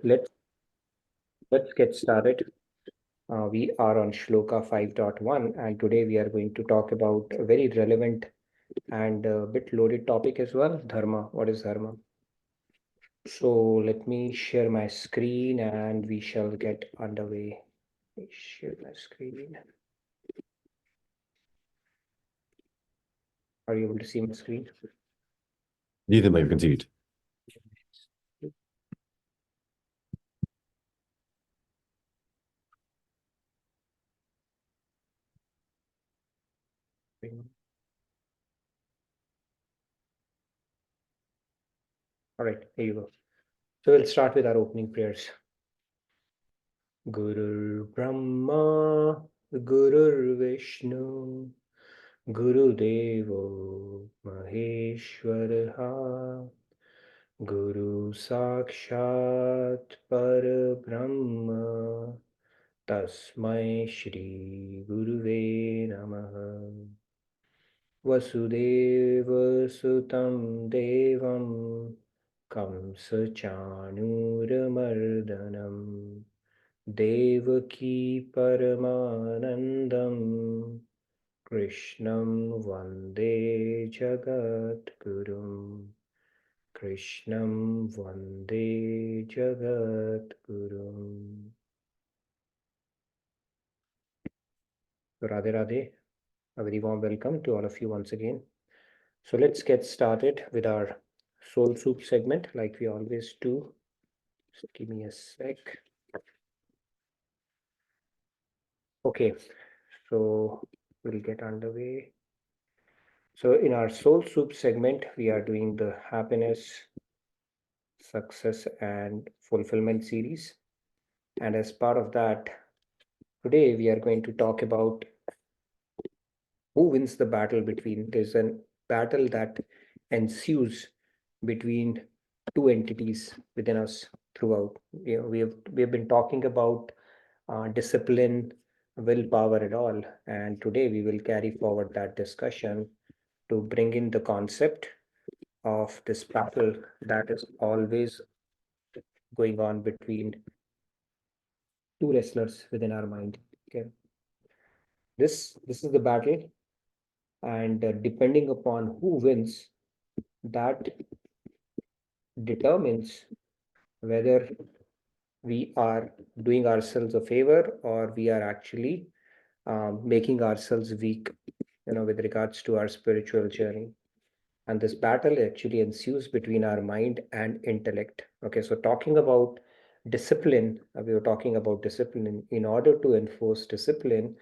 Let's let's get started. We are on Shloka 5.1, and today we are going to talk about a very relevant and a bit loaded topic as well, Dharma. What is Dharma? So let me share my screen and we shall get underway. Let me share my screen. Are you able to see my screen? Neither may be continued. All right, here you go. So we'll start with our opening prayers. Guru Brahma, Guru Vishnu, Gurudevo Maheshwaraha, Guru Sakshat Parabrahma, Tasmai Shri Guruve Namaha. Vasudeva Sutam Devam Kamsa Chanuramardanam Devaki Paramanandam Krishnam Vande Jagat Gurum. Krishnam Vande Jagat Gurum. Radhe Radhe. A very warm welcome to all of you once again. So let's get started with our Soul Soup segment like we always do. Just give me a sec. Okay, so we'll get underway. So in our Soul Soup segment, we are doing the happiness, success, and fulfillment series. And as part of that, today we are going to talk about who wins the battle between. There's a battle that ensues between two entities within us throughout. We have been talking about discipline, willpower, and all. And today we will carry forward that discussion to bring in the concept of this battle that is always going on between two wrestlers within our mind. Okay, this is the battle, and depending upon who wins, that determines whether we are doing ourselves a favor or we are actually making ourselves weak, with regards to our spiritual journey. And this battle actually ensues between our mind and intellect. Okay, so talking about discipline, we were talking about discipline. In order to enforce discipline,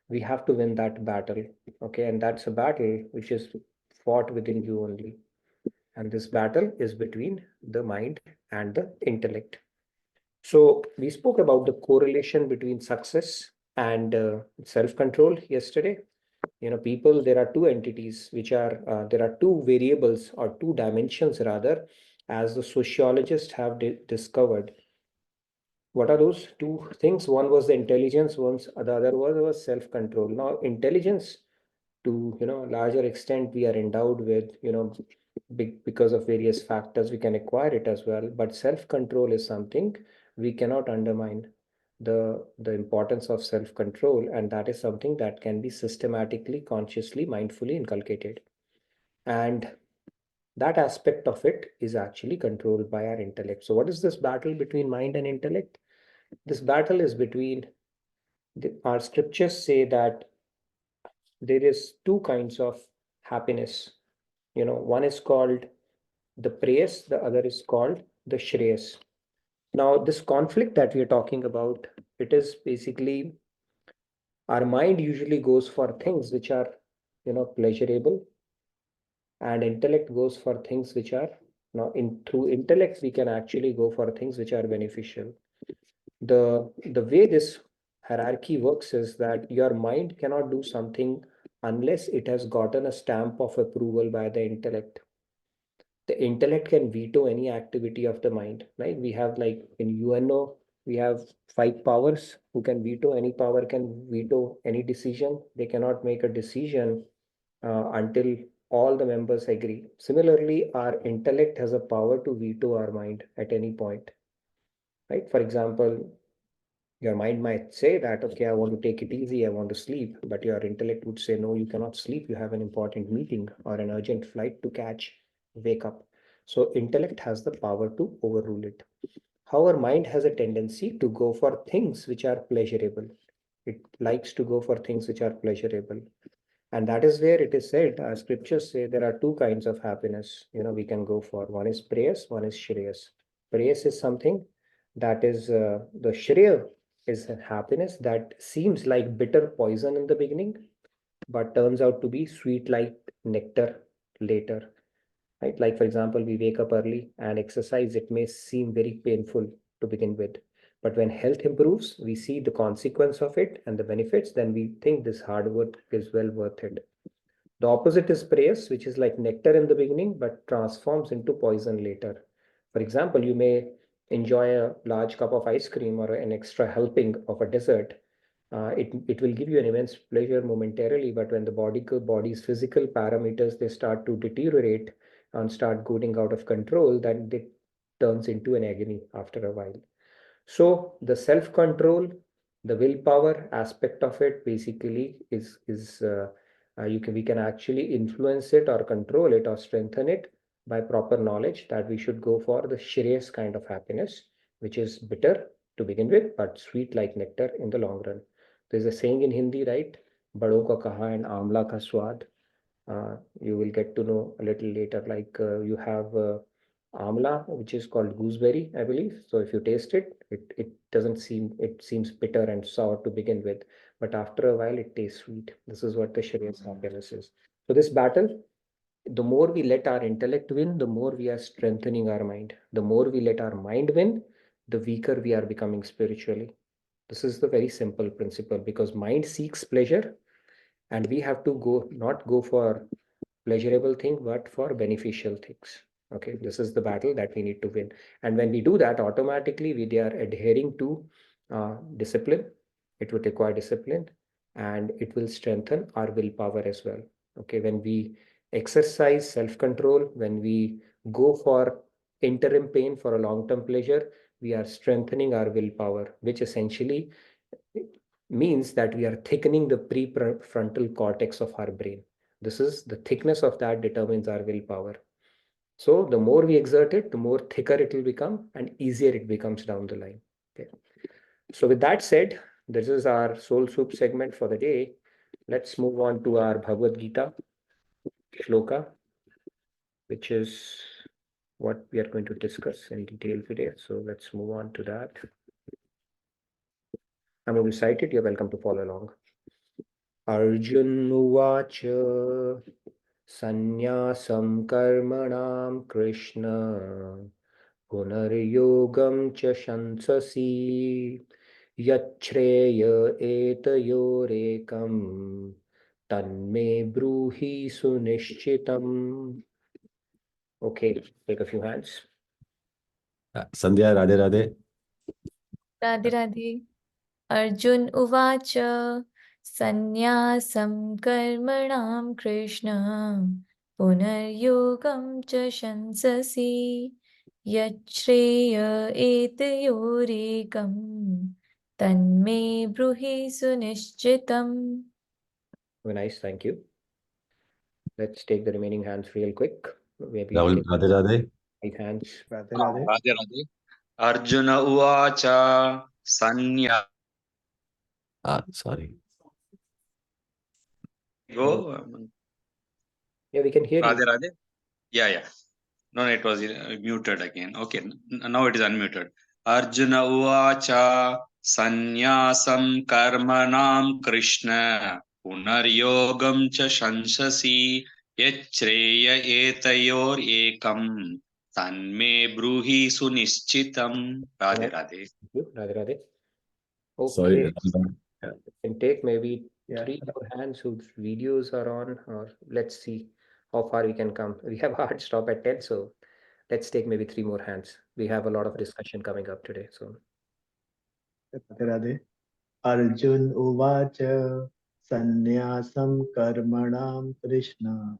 we have to win that battle. Okay, and that's a battle which is fought within you only. And this battle is between the mind and the intellect. So we spoke about the correlation between success and self-control yesterday. People, there are two entities which are, there are two variables or two dimensions rather, as the sociologists have discovered. What are those two things? One was the intelligence, the other was self-control. Now, intelligence, to larger extent, we are endowed with, because of various factors, we can acquire it as well. But self-control is something we cannot undermine. The importance of self-control, and that is something that can be systematically, consciously, mindfully inculcated. And that aspect of it is actually controlled by our intellect. So what is this battle between mind and intellect? This battle is between our scriptures say that there is two kinds of happiness. One is called the prayas, the other is called the shreyas. Now, this conflict that we are talking about, it is basically our mind usually goes for things which are, pleasurable, and intellect goes for things which are, in through intellect we can actually go for things which are beneficial. The way this hierarchy works is that your mind cannot do something unless it has gotten a stamp of approval by the intellect. The intellect can veto any activity of the mind, right? We have, like in UNO, we have five powers who can veto. Any power can veto any decision. They cannot make a decision until all the members agree. Similarly, our intellect has a power to veto our mind at any point. right? For example, your mind might say that, okay, I want to take it easy, I want to sleep, but your intellect would say, no, you cannot sleep. You have an important meeting or an urgent flight to catch. Wake up. So intellect has the power to overrule it. However, mind has a tendency to go for things which are pleasurable. It likes to go for things which are pleasurable. And that is where it is said, scriptures say there are two kinds of happiness, we can go for. One is prayas, one is shreyas. Prayas is something that is, the shreya is a happiness that seems like bitter poison in the beginning, but turns out to be sweet like nectar later, right? Like, for example, we wake up early and exercise, it may seem very painful to begin with. But when health improves, we see the consequence of it and the benefits, then we think this hard work is well worth it. The opposite is praise, which is like nectar in the beginning, but transforms into poison later. For example, you may enjoy a large cup of ice cream or an extra helping of a dessert. It will give you an immense pleasure momentarily, but when the body's physical parameters they start to deteriorate and start going out of control, then it turns into an agony after a while. So the self-control, the willpower aspect of it basically is we can actually influence it or control it or strengthen it by proper knowledge that we should go for the Shreyas kind of happiness, which is bitter to begin with, but sweet like nectar in the long run. There's a saying in Hindi, right? Bado ka kaha and amla ka swad. You will get to know a little later, like you have amla, which is called gooseberry, I believe. So if you taste it, it doesn't seem, it seems bitter and sour to begin with, but after a while it tastes sweet. This is what the Sharia's happiness is. So this battle, the more we let our intellect win, the more we are strengthening our mind. The more we let our mind win, the weaker we are becoming spiritually. This is the very simple principle because mind seeks pleasure and we have to go not go for pleasurable thing but for beneficial things. Okay, this is the battle that we need to win, and when we do that automatically we are adhering to discipline. It would require discipline and it will strengthen our willpower as well. Okay, when we exercise self-control, when we go for interim pain for a long-term pleasure, we are strengthening our willpower, which essentially means that we are thickening the prefrontal cortex of our brain. This is the thickness of that determines our willpower. So the more we exert it, the more thicker it will become and easier it becomes down the line. Okay. So with that said, this is our soul soup segment for the day. Let's move on to our Bhagavad Gita shloka, which is what we are going to discuss in detail today. So let's move on to that. I'm going to recite it. You're welcome to follow along. Arjun Uvacha Sannyasam Karmanam Krishna Punaryogam Cha Shansasi Yachreya Etayorekam Tanme Bruhi Sunishchitam. Okay, take a few hands. Sandhya, Radhe Radhe. Radhe Radhe. Arjun Uvacha Sannyasam Karmanam Krishna Punaryogam Cha Shansasi Yachreya Etayorekam Tanme Bruhi Sunishchitam. Very nice, thank you. Let's take the remaining hands real quick. Maybe Rahul, take Radhe Radhe. right hands. Radhe Radhe. Radhe Radhe. Arjuna Uvacha Sanya. Sorry. Go. Yeah, we can hear Radhe you. Radhe. Yeah. No, it was muted again. Okay, now it is unmuted. Arjuna Uvacha Sanyasam Karmanam Krishna Punaryogam Cha Shansasi Yachreya Etayor Ekam Tanme Bruhi Sunischitam. Radhe Radhe. Thank you. Radhe Radhe. Sorry. Okay. Can take maybe Yeah. 3 more hands whose videos are on, or let's see how far we can come. We have a hard stop at 10, so let's take maybe 3 more hands. We have a lot of discussion coming up today. So Radhe Radhe. Arjun Uvacha Sannyasam Karmanam Krishna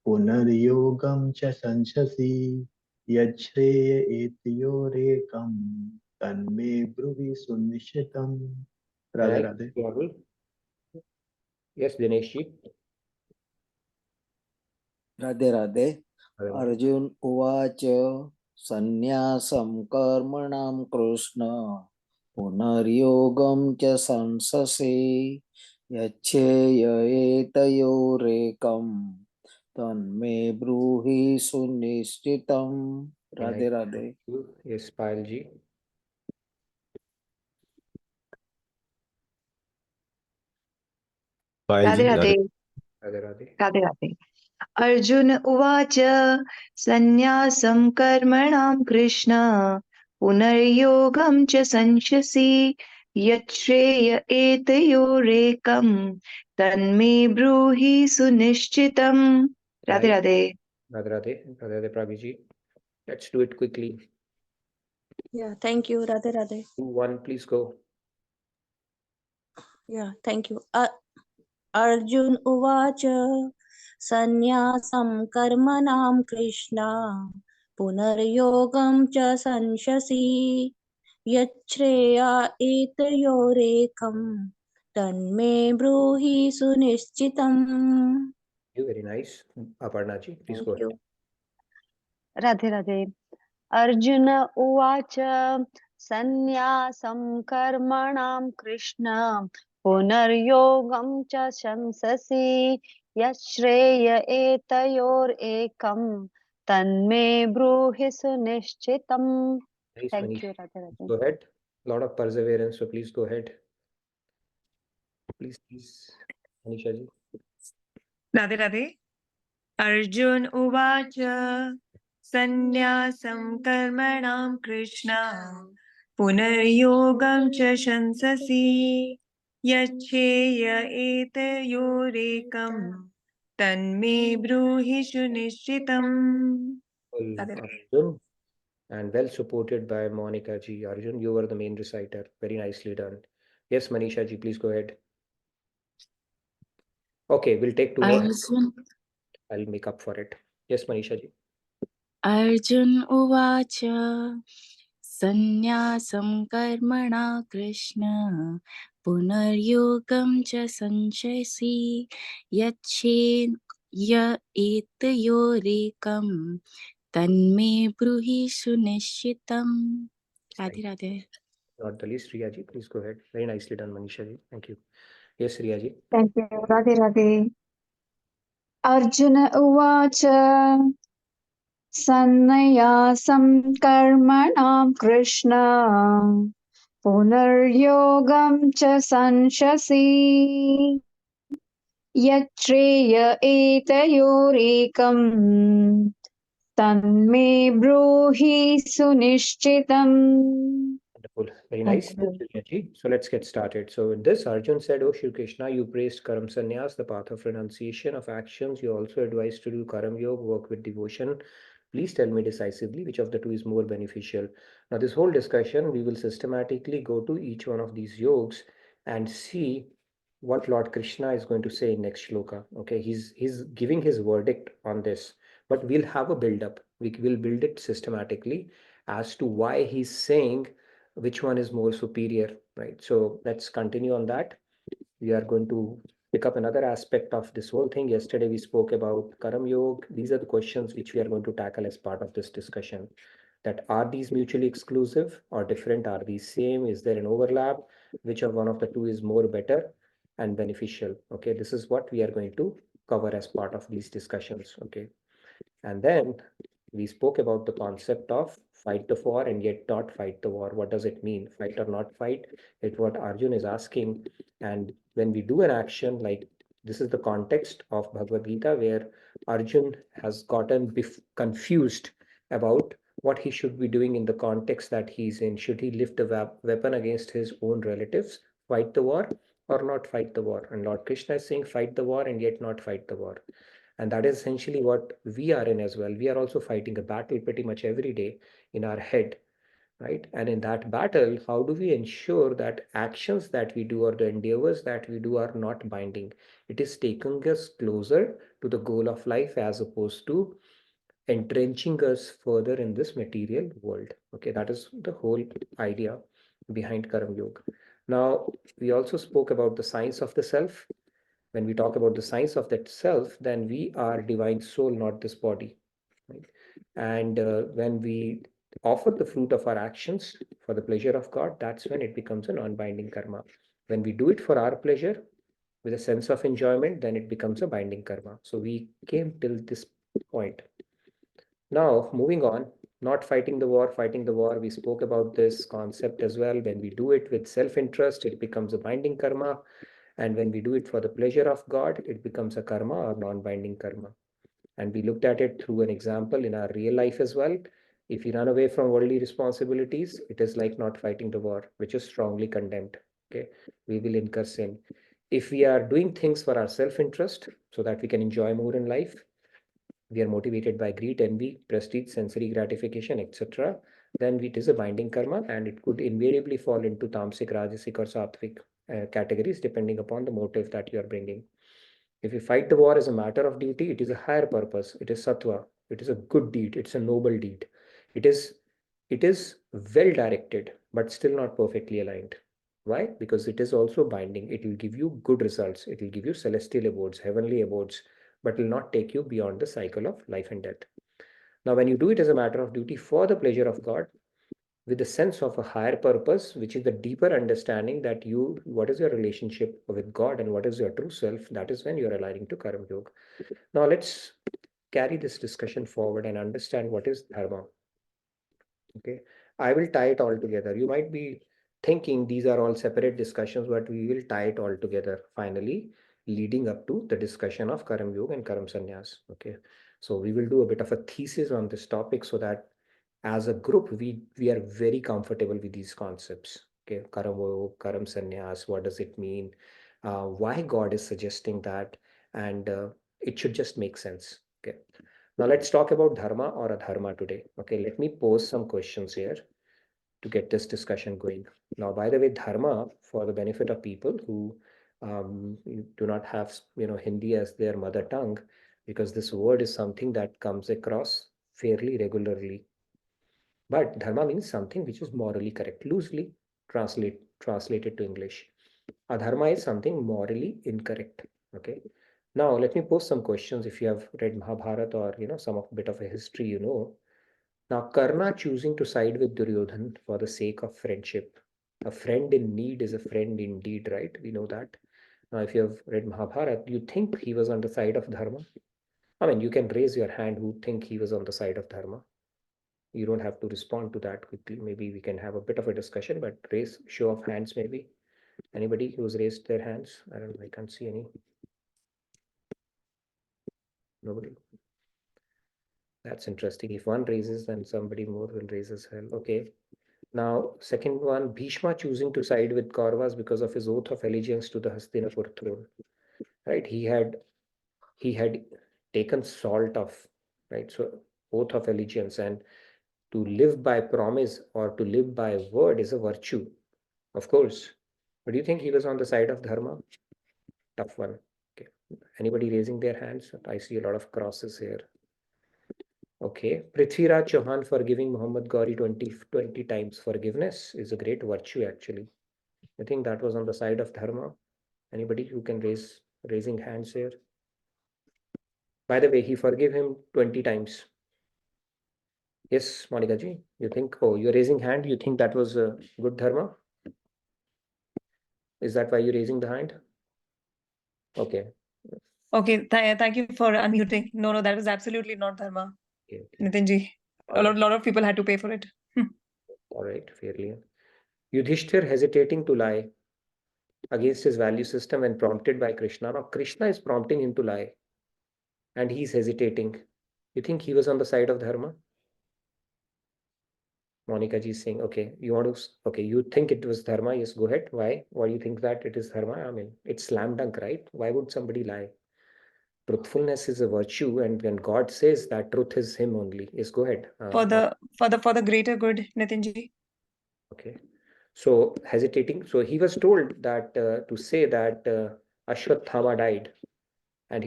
Punaryogam Cha Sanshasi Yachreya Etiyorekam तन्मे ब्रूहि सुनिश्चितम्. Can Radhe I Radhe. Rahul? Yes, Dinesh ji. Radhe Radhe Rahul. Arjun उवाच सन्न्यासं कर्मणां कृष्ण पुनर्योगं च संससि यच्छेय एतयोरेकं तन्मे ब्रूहि सुनिश्चितं. Radhe Radhe. Yes, Payal ji. पायल Radhe ji Radhe Radhe Radhe. Radhe Radhe Arjun उवाच सन्न्यासं कर्मणां कृष्ण पुनर्योगं च संशसि यच्छ्रेय एतयोरेकं तन्मे ब्रूहि सुनिश्चितम्. Radhe Nice. Radhe Radhe Radhe. Radhe Radhe Prabhi ji. Let's do it quickly. Yeah, thank you, Radhe Radhe. 2, 1, please go. Yeah, thank you. Arjun Uvacha Sanyasam Karmanam Krishna Punaryogam Cha Sanshasi Yachreya Etayorekam Tanme Bruhi Sunischitam. You very nice. Aparna ji, please Thank go ahead. you. Radhe Radhe Arjun उवाच सन्न्यासं कर्मणां कृष्ण पुनर्योगं च शंससि यच्छ्रेय एतयोरेकं तन्मे ब्रूहि सुनिश्चितम्. Nice, Thank Manish. you, Radhe Radhe. Go ahead. A lot of perseverance, so please go ahead. Please, Manisha ji. Radhe Radhe Arjun उवाच सन्न्यासं कर्मणां कृष्ण पुनर्योगं च शंससि यच्छेय एतयोरेकं तन्मे ब्रूहि सुनिश्चितम्. Radhe Radhe. Arjun, and well supported by Monica ji. Arjun, you were the main reciter. Very nicely done. Yes, Manisha ji, please go ahead. Okay, we'll take 2 more. Arjun I'll make up for it. Yes, Manisha ji. Arjun Uvacha Sannyasam Karmana Krishna Punaryogam Cha Sanshasi Yache Ya Etayorekam Tanme Bruhi Sunishitam. Radhe Radhe. Not the least, Riya ji, please go ahead. Very nicely done, Manisha ji. Thank you. Yes, Riya ji. Thank you. Radhe Radhe Arjuna Uvacha Sannayasam Karmanam Krishna Punaryogam Cha Sanshasi Yachreya Etayorekam Tanme Bruhi Sunischitam. Wonderful. Very Thank nice. you. Riya ji. So let's get started. So in this, Arjun said, "O Shri Krishna, you praised Karam Sannyas, the path of renunciation of actions. You also advised to do Karam Yoga, work with devotion. Please tell me decisively which of the two is more beneficial." Now, this whole discussion, we will systematically go to each one of these yogs and see what Lord Krishna is going to say in next shloka. Okay, he's giving his verdict on this, but we'll have a build up. We will build it systematically as to why he's saying which one is more superior, right? So let's continue on that. We are going to pick up another aspect of this whole thing. Yesterday we spoke about Karam Yoga. These are the questions which we are going to tackle as part of this discussion. That are these mutually exclusive or different? Are these same? Is there an overlap? Which of one of the two is more better and beneficial? Okay, this is what we are going to cover as part of these discussions. Okay, and then we spoke about the concept of fight the war and yet not fight the war. What does it mean? Fight or not fight? It's what Arjun is asking. And when we do an action, like this is the context of Bhagavad Gita, where Arjun has gotten confused about what he should be doing in the context that he's in. Should he lift a weapon against his own relatives, fight the war, or not fight the war? And Lord Krishna is saying, fight the war and yet not fight the war. And that is essentially what we are in as well. We are also fighting a battle pretty much every day in our head, right? And in that battle, how do we ensure that actions that we do or the endeavors that we do are not binding? It is taking us closer to the goal of life as opposed to entrenching us further in this material world. Okay, that is the whole idea behind Karma Yoga. Now, we also spoke about the science of the self. When we talk about the science of that self, then we are divine soul, not this body. Right? And when we offer the fruit of our actions for the pleasure of God, that's when it becomes a non-binding karma. When we do it for our pleasure with a sense of enjoyment, then it becomes a binding karma. So we came till this point. Now, moving on, not fighting the war, fighting the war. We spoke about this concept as well. When we do it with self-interest, it becomes a binding karma. And when we do it for the pleasure of God, it becomes a karma or non-binding karma. And we looked at it through an example in our real life as well. If we run away from worldly responsibilities, it is like not fighting the war, which is strongly condemned. Okay, we will incur sin. If we are doing things for our self-interest so that we can enjoy more in life, we are motivated by greed, envy, prestige, sensory gratification, etc., then it is a binding karma, and it could invariably fall into tamasic, rajasic, or sattvic categories depending upon the motive that you are bringing. If you fight the war as a matter of duty, it is a higher purpose. It is sattva. It is a good deed. It's a noble deed. It is well directed, but still not perfectly aligned. Why? Because it is also binding. It will give you good results. It will give you celestial abodes, heavenly abodes, but will not take you beyond the cycle of life and death. Now, when you do it as a matter of duty for the pleasure of God, with a sense of a higher purpose, which is the deeper understanding that what is your relationship with God and what is your true self, that is when you're aligning to Karma Yoga. Now, let's carry this discussion forward and understand what is Dharma. Okay, I will tie it all together. You might be thinking these are all separate discussions, but we will tie it all together finally, leading up to the discussion of Karma Yoga and Karma Sannyas. Okay, so we will do a bit of a thesis on this topic so that as a group, we are very comfortable with these concepts. Okay, Karma Yoga, Karma Sannyas, what does it mean? Why God is suggesting that, and it should just make sense. Okay. Now let's talk about dharma or adharma today. Okay, let me pose some questions here to get this discussion going. Now, by the way, dharma, for the benefit of people who do not have Hindi as their mother tongue, because this word is something that comes across fairly regularly. But dharma means something which is morally correct, loosely translated to English. Adharma is something morally incorrect. Okay. Now, let me pose some questions. If you have read Mahabharata or some of bit of a history, Now, Karna choosing to side with Duryodhan for the sake of friendship. A friend in need is a friend indeed, right? We know that. Now, if you have read Mahabharata, do you think he was on the side of Dharma? I mean, you can raise your hand who think he was on the side of Dharma. You don't have to respond to that quickly. Maybe we can have a bit of a discussion, but show of hands maybe. Anybody who's raised their hands? I don't know, I can't see any. Nobody. That's interesting. If one raises, then somebody more will raise as well. Okay. Now, second one, Bhishma choosing to side with Kauravas because of his oath of allegiance to the Hastinapur throne. Right? He had taken salt off, right? So oath of allegiance, and to live by promise or to live by word is a virtue, of course. But do you think he was on the side of Dharma? Tough one. Okay. Anybody raising their hands? I see a lot of crosses here. Okay. Prithviraj Chauhan forgiving Muhammad Gauri 20 times. Forgiveness is a great virtue, actually. I think that was on the side of Dharma. Anybody who can raising hands here? By the way, he forgave him 20 times. Yes, Monica ji, you think, oh, you're raising hand. You think that was a good Dharma? Is that why you're raising the hand? Okay. Okay, thank you for unmuting. No, that is absolutely not dharma. Okay. Nitin ji, a lot of people had to pay for it. All right, fairly. Yudhishthir hesitating to lie against his value system and prompted by Krishna. Now, Krishna is prompting him to lie and he's hesitating. You think he was on the side of Dharma? Monica ji is saying, okay, you think it was Dharma? Yes, go ahead. Why? Why do you think that it is Dharma? I mean, it's slam dunk, right? Why would somebody lie? Truthfulness is a virtue, and when God says that truth is Him only, yes, go ahead. For the greater good, Nitin ji. Okay. So hesitating. So he was told that to say that Ashwathama died. And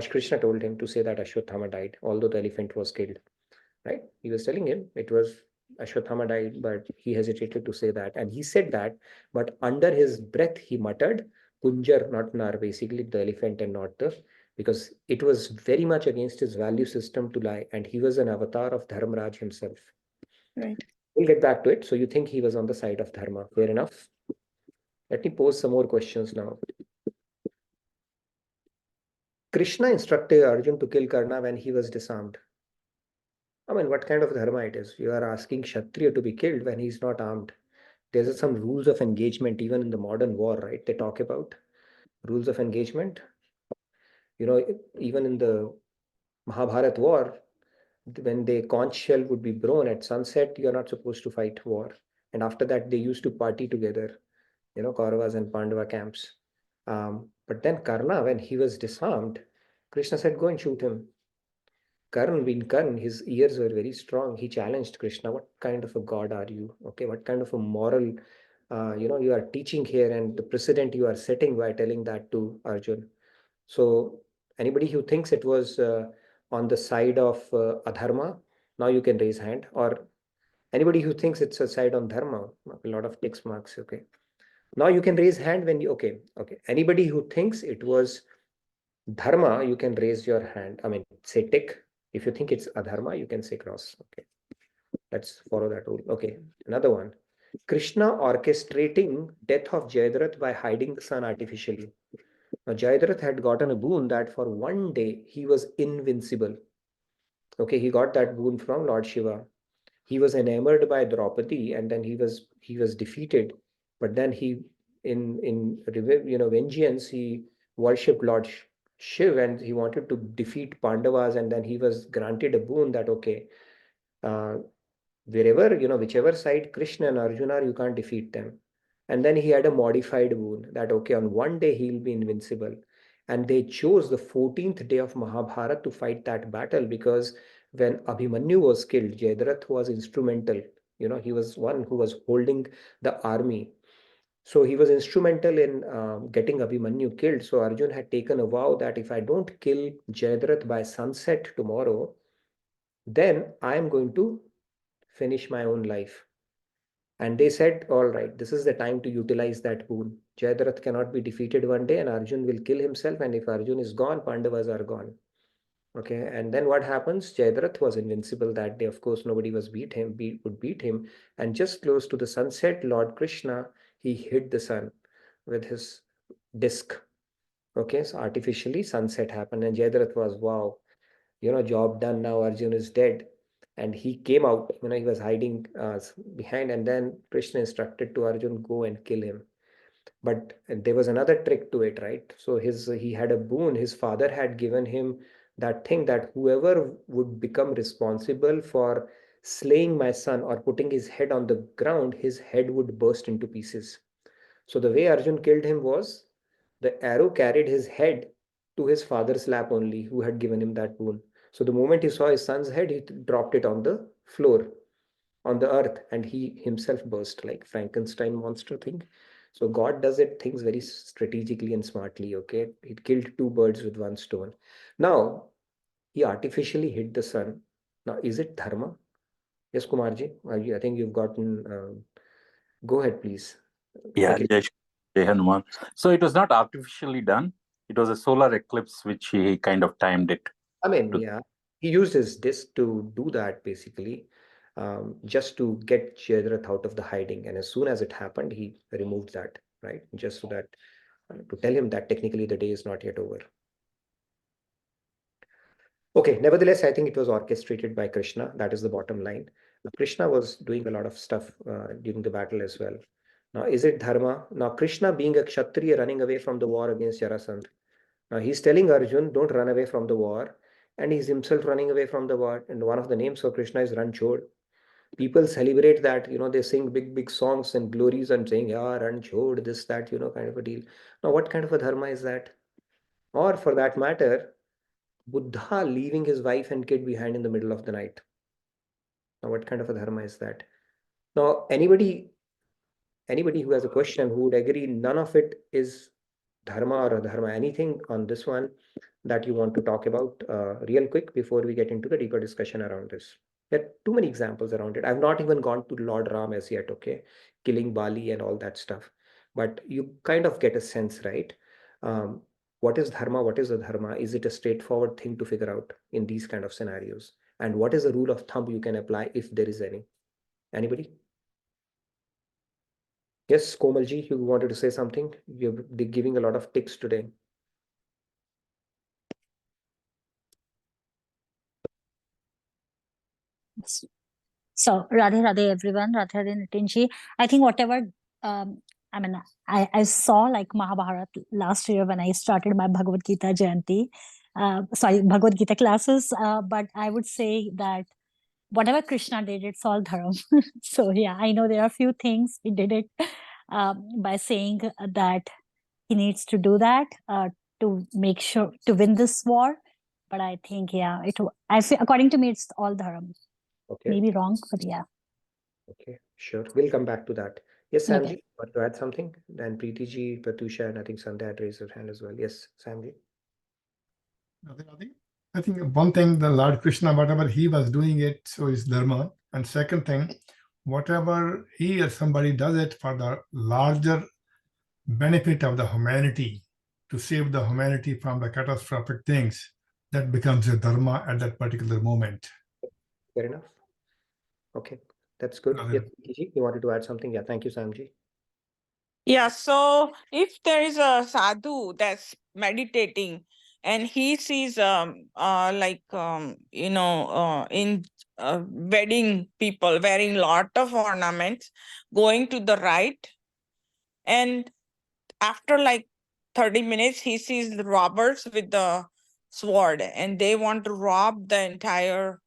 Krishna told him to say that Ashwatthama died, although the elephant was killed, right? He was telling him it was Ashwatthama died, but he hesitated to say that. And he said that, but under his breath, he muttered, Kunjar, not Nar, basically the elephant and not the, because it was very much against his value system to lie. And he was an avatar of Dharmaraj himself. Right. We'll get back to it. So you think he was on the side of Dharma. Fair enough. Let me pose some more questions now. Krishna instructed Arjun to kill Karna when he was disarmed. I mean, what kind of dharma it is? You are asking Kshatriya to be killed when he's not armed. There's some rules of engagement, even in the modern war, right? They talk about rules of engagement. You know, even in the Mahabharat war, when the conch shell would be blown at sunset, you're not supposed to fight war. And after that, they used to party together, you know, Kauravas and Pandava camps. But then Karna, when he was disarmed, Krishna said, go and shoot him. Karn, being Karn, his ears were very strong. He challenged Krishna, what kind of a god are you? Okay, what kind of a moral, you are teaching here, and the precedent you are setting by telling that to Arjun. So anybody who thinks it was on the side of adharma, now you can raise hand. Or anybody who thinks it's a side on dharma, a lot of tick marks. Okay, now you can raise hand when you, okay. Anybody who thinks it was dharma, you can raise your hand. I mean, say tick. If you think it's adharma, you can say cross. Okay, let's follow that rule. Okay, another one. Krishna orchestrating death of Jayadratha by hiding the sun artificially. Now, Jayadratha had gotten a boon that for one day he was invincible. Okay, he got that boon from Lord Shiva. He was enamored by Draupadi, and then he was defeated. But then he, in vengeance, he worshipped Lord Shiv, and he wanted to defeat Pandavas, and then he was granted a boon that, okay, wherever, whichever side Krishna and Arjuna are, you can't defeat them. And then he had a modified boon that, okay, on one day he'll be invincible. And they chose the 14th day of Mahabharata to fight that battle, because when Abhimanyu was killed, Jayadratha was instrumental. He was one who was holding the army. So he was instrumental in getting Abhimanyu killed. So Arjun had taken a vow that if I don't kill Jayadratha by sunset tomorrow, then I am going to finish my own life. And they said, all right, this is the time to utilize that boon. Jayadratha cannot be defeated one day, and Arjun will kill himself. And if Arjun is gone, Pandavas are gone. Okay, and then what happens? Jayadratha was invincible that day. Of course, nobody would beat him. And just close to the sunset, Lord Krishna, he hit the sun with his disc. Okay, so artificially sunset happened, and Jayadratha was, wow, job done now. Arjun is dead. And he came out, he was hiding behind, and then Krishna instructed to Arjun, go and kill him. But there was another trick to it, right? So he had a boon. His father had given him that thing that whoever would become responsible for slaying my son or putting his head on the ground, his head would burst into pieces. So the way Arjun killed him was the arrow carried his head to his father's lap only, who had given him that boon. So the moment he saw his son's head, he dropped it on the floor, on the earth, and he himself burst, like Frankenstein monster thing. So God does it things very strategically and smartly. Okay, he killed two birds with one stone. Now he artificially hit the sun. Now, is it dharma? Yes, Kumarji, I think you've gotten. Go ahead, please. Yeah, Jai Hanuman. So it was not artificially done. It was a solar eclipse which he kind of timed it. I mean, yeah, he used his disc to do that basically, just to get Jayadratha out of the hiding. And as soon as it happened, he removed that, right? Just so that, to tell him that technically the day is not yet over. Okay, nevertheless, I think it was orchestrated by Krishna. That is the bottom line. Krishna was doing a lot of stuff during the battle as well. Now, is it dharma? Now, Krishna being a Kshatriya running away from the war against Jarasandha. Now, he's telling Arjun, don't run away from the war. And he's himself running away from the war. And one of the names of Krishna is Ranchod. People celebrate that, they sing big songs and glories and saying, yeah, Ranchod, this, that, kind of a deal. Now, what kind of a dharma is that? Or for that matter, Buddha leaving his wife and kid behind in the middle of the night. Now, what kind of a dharma is that? Now, anybody who has a question who would agree none of it is dharma or adharma, anything on this one that you want to talk about real quick before we get into the deeper discussion around this? There are too many examples around it. I've not even gone to Lord Ram as yet, okay? Killing Bali and all that stuff. But you kind of get a sense, right? What is dharma? What is adharma? Is it a straightforward thing to figure out in these kind of scenarios? And what is a rule of thumb you can apply if there is any? Anybody? Yes, Komalji, you wanted to say something? You're giving a lot of ticks today. So, Radhe Radhe everyone, Radhe Radhe Nitinji. I think whatever, I mean, I saw like Mahabharata last year when I started my Bhagavad Gita Jayanti, Bhagavad Gita classes, but I would say that whatever Krishna did, it's all dharma. So yeah, I know there are a few things he did it by saying that he needs to do that to make sure to win this war. But I think, yeah, I feel, according to me, it's all dharma. Okay. Maybe wrong, but yeah. Okay, sure. We'll come back to that. Yes, Okay. Samji, want to add something? Then Preeti ji, Pratusha, and I think Sandhya had raised her hand as well. Yes, Samji. I think one thing, the Lord Krishna, whatever he was doing it, so is dharma. And second thing, whatever he or somebody does it for the larger benefit of the humanity, to save the humanity from the catastrophic things, that becomes a dharma at that particular moment. Fair enough. Okay, that's good. Yes, Preeti ji, you wanted to add something? Yeah, thank you, Samji. Yeah, so if there is a sadhu that's meditating and he sees in wedding people wearing lot of ornaments going to the right, and after like 30 minutes he sees the robbers with the sword and they want to rob the entire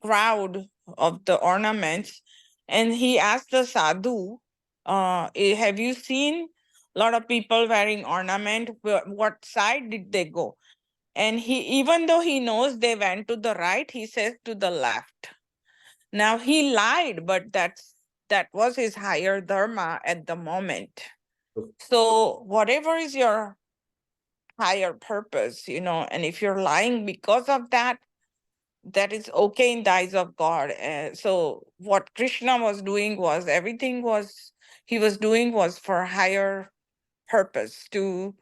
crowd of the ornaments, and he asked the sadhu, have you seen a lot of people wearing ornament? What side did they go? And he, even though he knows they went to the right, he says to the left. Now he lied, but that was his higher dharma at the moment. So whatever is your higher purpose, and if you're lying because of that, that is okay in the eyes of God. So what Krishna was doing was he was doing was for higher purpose, to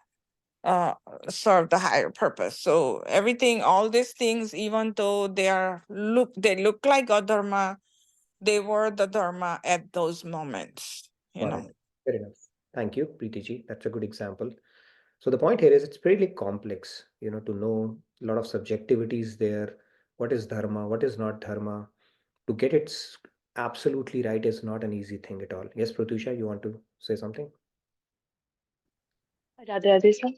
serve the higher purpose. So everything, all these things, even though they look like a dharma, they were the dharma at those moments. Got it. Fair enough. Thank you, Preeti ji. That's a good example. So the point here is it's pretty complex, to know a lot of subjectivities there. What is dharma? What is not dharma? To get it absolutely right is not an easy thing at all. Yes, Pratusha, you want to say something? Radhe Radhe, sir.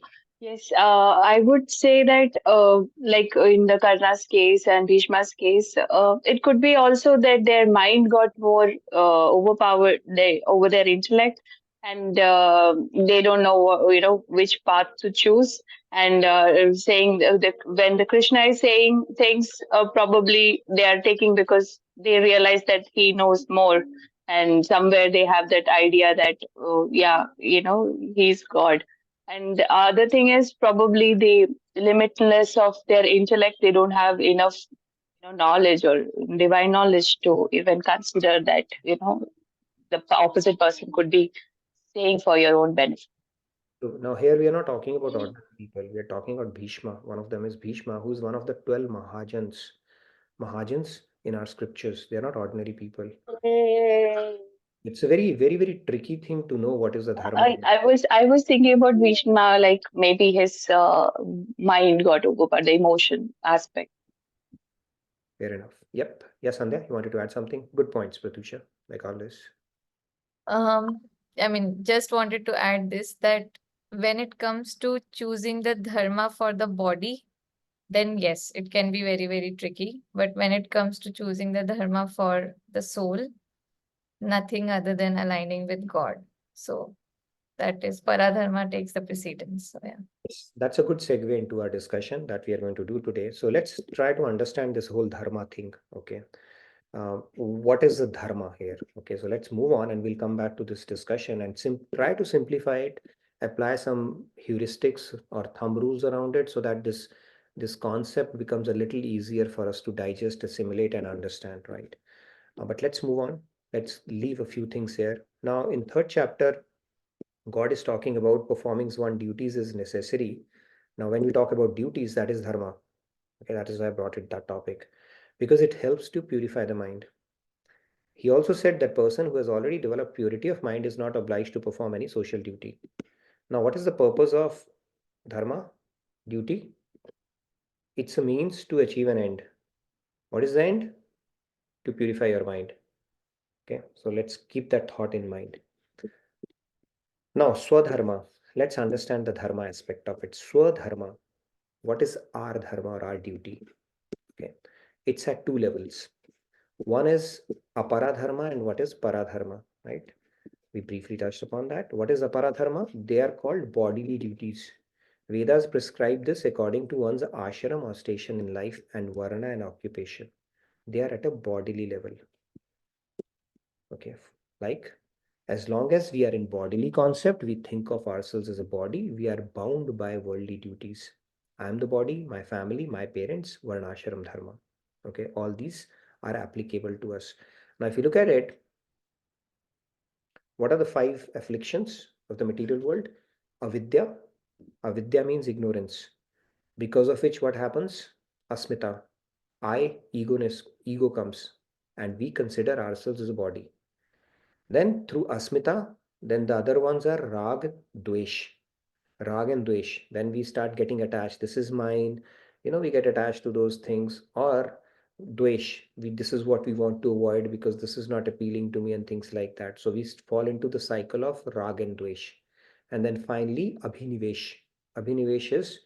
Yes, I would say that, like in the Karna's case and Bhishma's case, it could be also that their mind got more overpowered over their intellect, and they don't know which path to choose. And saying when the Krishna is saying things, probably they are taking because they realize that he knows more, and somewhere they have that idea that he's God. And the other thing is probably the limitless of their intellect. They don't have enough, knowledge or divine knowledge to even consider that, the opposite person could be saying for your own benefit. So now here we are not talking about ordinary people. We are talking about Bhishma. One of them is Bhishma, who's one of the 12 Mahajans. Mahajans in our scriptures. They are not ordinary people. It's a very, very, very tricky thing to know what is the dharma. I was thinking about Bhishma, like maybe his mind got over by the emotion aspect. Fair enough. Yep. Yes, Sandhya, you wanted to add something? Good points, Pratusha, like always. I mean, just wanted to add this, that when it comes to choosing the dharma for the body, then yes, it can be very, very tricky. But when it comes to choosing the dharma for the soul, nothing other than aligning with God. So that is paradharma takes the precedence. So yeah. Yes, that's a good segue into our discussion that we are going to do today. So let's try to understand this whole dharma thing. Okay. What is the dharma here? Okay, so let's move on and we'll come back to this discussion and try to simplify it apply some heuristics or thumb rules around it so that this concept becomes a little easier for us to digest, assimilate, and understand, right? But let's move on. Let's leave a few things here. Now, in third chapter, God is talking about performing one's duties is necessary. Now, when we talk about duties, that is dharma. Okay, that is why I brought it that topic, because it helps to purify the mind. He also said that person who has already developed purity of mind is not obliged to perform any social duty. Now, what is the purpose of dharma, duty? It's a means to achieve an end. What is the end? To purify your mind. Okay, so let's keep that thought in mind. Now, swadharma. Let's understand the dharma aspect of it. Swadharma. What is our dharma or our duty? Okay, it's at two levels. One is aparadharma and what is paradharma, right? We briefly touched upon that. What is aparadharma? They are called bodily duties. Vedas prescribe this according to one's ashram or station in life and varna and occupation. They are at a bodily level. Okay, like as long as we are in bodily concept, we think of ourselves as a body, we are bound by worldly duties. I am the body, my family, my parents, varnashram dharma. Okay, all these are applicable to us. Now, if you look at it, what are the 5 afflictions of the material world? Avidya. Avidya means ignorance. Because of which what happens? Asmita. Ego comes, and we consider ourselves as a body. Then through asmita, then the other ones are rag, dvesh. Rag and dvesh. Then we start getting attached. This is mine. We get attached to those things. Or dvesh. This is what we want to avoid because this is not appealing to me and things like that. So we fall into the cycle of rag and dvesh. And then finally, abhinivesh. Abhinivesh is